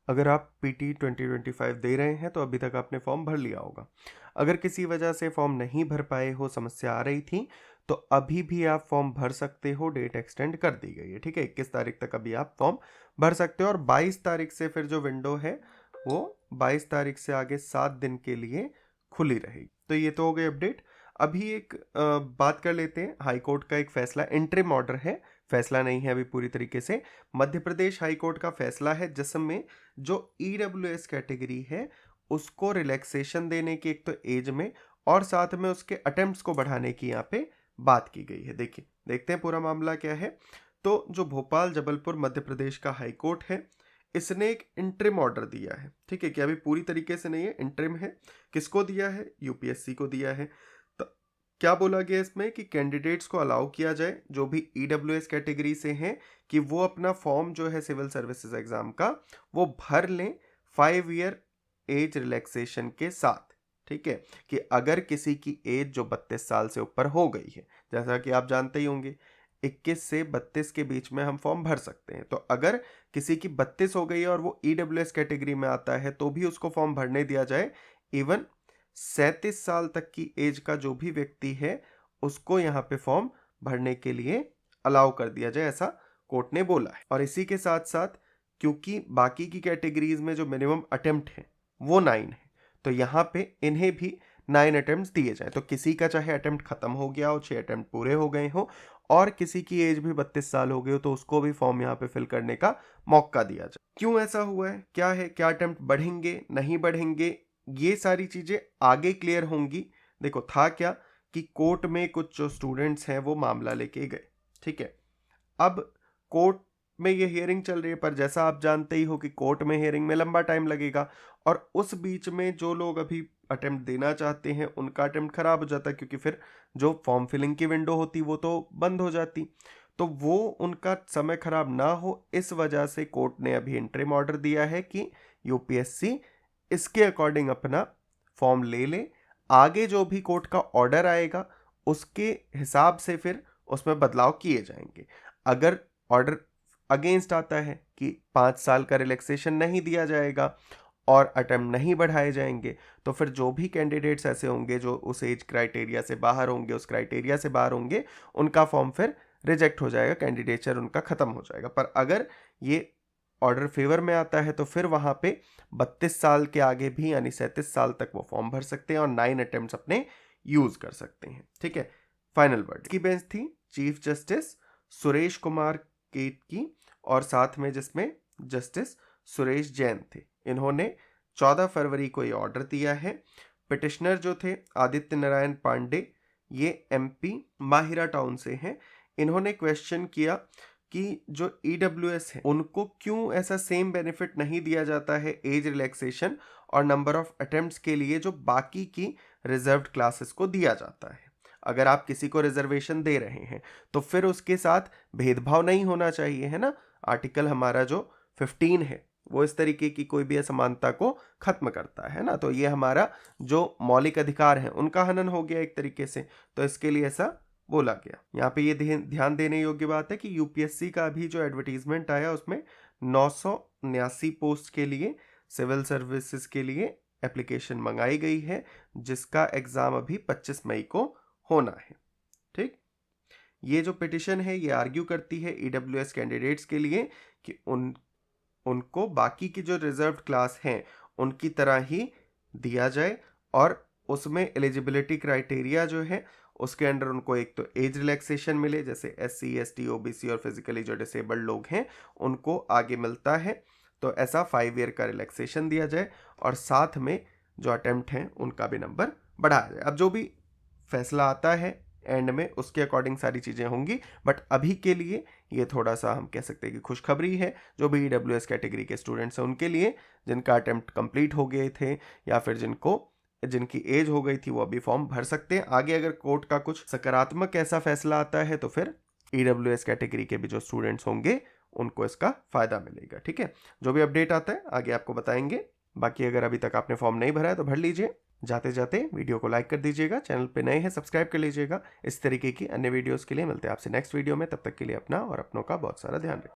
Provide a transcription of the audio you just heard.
अगर आप पीटी 2025 दे रहे हैं तो अभी तक आपने फॉर्म भर लिया होगा। अगर किसी वजह से फॉर्म नहीं भर पाए हो, समस्या आ रही थी, तो अभी भी आप फॉर्म भर सकते हो। डेट एक्सटेंड कर दी गई है, ठीक है। 21 तारीख तक अभी आप फॉर्म भर सकते हो और 22 तारीख से फिर जो विंडो है वो 22 तारीख से आगे 7 दिन के लिए खुली रहेगी। तो ये तो हो गई अपडेट। अभी एक बात कर लेते हैं हाई कोर्ट का एक फैसला, इंटरिम ऑर्डर है, फैसला नहीं है अभी पूरी तरीके से। मध्य प्रदेश हाई कोर्ट का फैसला है जिसमें जो ईडब्ल्यूएस कैटेगरी है उसको रिलैक्सेशन देने की एक तो एज में और साथ में उसके अटेम्प्ट्स को बढ़ाने की यहाँ पे बात की गई है। देखिए, देखते हैं पूरा मामला क्या है। तो जो भोपाल जबलपुर मध्य प्रदेश का हाई कोर्ट है, इसने एक इंटरिम ऑर्डर दिया है, ठीक है, कि अभी पूरी तरीके से नहीं है, इंटरिम है। किसको दिया है? यूपीएससी को दिया है। तो क्या बोला गया इसमें कि कैंडिडेट्स को अलाउ किया जाए जो भी ईडब्ल्यूएस कैटेगरी से हैं कि वो अपना फॉर्म जो है सिविल सर्विसेज एग्जाम का वो भर लें 5 ईयर एज रिलैक्सेशन के साथ, ठीक है। कि अगर किसी की एज जो 32 साल से ऊपर हो गई है, जैसा कि आप जानते ही होंगे 21 से 32 के बीच में हम फॉर्म भर सकते हैं, तो अगर किसी की 32 हो गई है और वो ईडब्ल्यूएस कैटेगरी में आता है तो भी उसको फॉर्म भरने दिया जाए। इवन 37 साल तक की एज का जो भी व्यक्ति है उसको यहाँ पे फॉर्म भरने के लिए अलाउ कर दिया जाए, ऐसा कोर्ट ने बोला है। और इसी के साथ साथ क्योंकि बाकी की कैटेगरीज में जो मिनिमम अटेम्प्ट है वो 9 है, तो यहाँ पे इन्हें भी 9 अटेम्प्ट दिए जाए। तो किसी का चाहे अटेम्प्ट खत्म हो गया हो, 6 अटेम्प्ट पूरे हो गए हो और किसी की एज भी 32 साल हो गई हो, तो उसको भी फॉर्म यहाँ पे फिल करने का मौका दिया जाए। क्यों ऐसा हुआ है, क्या है, क्या अटेम्प्ट बढ़ेंगे नहीं बढ़ेंगे, ये सारी चीजें आगे क्लियर होंगी। देखो, था क्या कि कोर्ट में कुछ जो स्टूडेंट्स हैं वो मामला लेके गए, ठीक है। अब कोर्ट में ये हियरिंग चल रही है, पर जैसा आप जानते ही हो कि कोर्ट में हियरिंग में लंबा टाइम लगेगा और उस बीच में जो लोग अभी अटेम्प्ट देना चाहते हैं उनका अटेम्प्ट खराब हो जाता है, क्योंकि फिर जो फॉर्म फिलिंग की विंडो होती वो तो बंद हो जाती, तो वो उनका समय खराब ना हो, इस वजह से कोर्ट ने अभी इंटरिम ऑर्डर दिया है कि यूपीएससी इसके अकॉर्डिंग अपना फॉर्म ले ले। आगे जो भी कोर्ट का ऑर्डर आएगा उसके हिसाब से फिर उसमें बदलाव किए जाएंगे। अगर ऑर्डर अगेंस्ट आता है कि 5 साल का रिलैक्सेशन नहीं दिया जाएगा और अटेम्प्ट नहीं बढ़ाए जाएंगे, तो फिर जो भी कैंडिडेट्स ऐसे होंगे जो उस एज क्राइटेरिया से बाहर होंगे, उस क्राइटेरिया से बाहर होंगे, उनका फॉर्म फिर रिजेक्ट हो जाएगा, कैंडिडेचर उनका खत्म हो जाएगा। पर अगर ये ऑर्डर फेवर में आता है तो फिर वहां पे 32 साल के आगे भी यानी 37 साल तक वो फॉर्म भर सकते हैं और 9 अटेम्प्ट्स अपने यूज कर सकते हैं, ठीक है। फाइनल वर्ड की बेंच थी चीफ जस्टिस सुरेश कुमार केत की और साथ में जिसमें जस्टिस सुरेश जैन थे। इन्होंने 14 फरवरी को ये ऑर्डर दिया है। पिटिशनर जो थे आदित्य नारायण पांडे, ये एमपी माहिरा टाउन से हैं। इन्होंने क्वेश्चन किया कि जो ईडब्ल्यूएस है उनको क्यों ऐसा सेम बेनिफिट नहीं दिया जाता है एज रिलैक्सेशन और नंबर ऑफ अटेम्प्ट्स के लिए जो बाकी की रिजर्व्ड क्लासेस को दिया जाता है। अगर आप किसी को रिजर्वेशन दे रहे हैं तो फिर उसके साथ भेदभाव नहीं होना चाहिए, है ना। आर्टिकल हमारा जो 15 है वो इस तरीके की कोई भी असमानता को खत्म करता है ना, तो ये हमारा जो मौलिक अधिकार है उनका हनन हो गया एक तरीके से, तो इसके लिए ऐसा बोला गया। यहाँ पे ये ध्यान देने योग्य बात है कि यूपीएससी का अभी जो एडवर्टीजमेंट आया उसमें 979 पोस्ट के लिए सिविल सर्विसेज के लिए एप्लीकेशन मंगाई गई है, जिसका एग्जाम अभी 25 मई को होना है, ठीक। ये जो पिटिशन है ये आर्ग्यू करती है ईडब्ल्यूएस कैंडिडेट्स के लिए कि उनको बाकी की जो रिजर्व्ड क्लास हैं उनकी तरह ही दिया जाए और उसमें एलिजिबिलिटी क्राइटेरिया जो है उसके अंडर उनको एक तो एज रिलैक्सेशन मिले, जैसे एससी एसटी ओबीसी और फिजिकली जो डिसेबल्ड लोग हैं उनको आगे मिलता है, तो ऐसा 5 ईयर का रिलैक्सेशन दिया जाए और साथ में जो अटेम्प्ट हैं उनका भी नंबर बढ़ाया जाए। अब जो भी फैसला आता है एंड में उसके अकॉर्डिंग सारी चीज़ें होंगी, बट अभी के लिए ये थोड़ा सा हम कह सकते हैं कि खुशखबरी है जो भी ईडब्ल्यूएस कैटेगरी के स्टूडेंट्स हैं उनके लिए, जिनका अटेम्प्ट कंप्लीट हो गए थे या फिर जिनकी एज हो गई थी वो अभी फॉर्म भर सकते हैं। आगे अगर कोर्ट का कुछ सकारात्मक ऐसा फैसला आता है तो फिर ईडब्ल्यूएस कैटेगरी के भी जो स्टूडेंट्स होंगे उनको इसका फायदा मिलेगा, ठीक है। जो भी अपडेट आता है आगे आपको बताएंगे। बाकी अगर अभी तक आपने फॉर्म नहीं भरा है तो भर लीजिए। जाते जाते वीडियो को लाइक कर दीजिएगा, चैनल पे नए हैं सब्सक्राइब कर लीजिएगा। इस तरीके की अन्य वीडियोस के लिए मिलते हैं आपसे नेक्स्ट वीडियो में, तब तक के लिए अपना और अपनों का बहुत सारा ध्यान रखिए।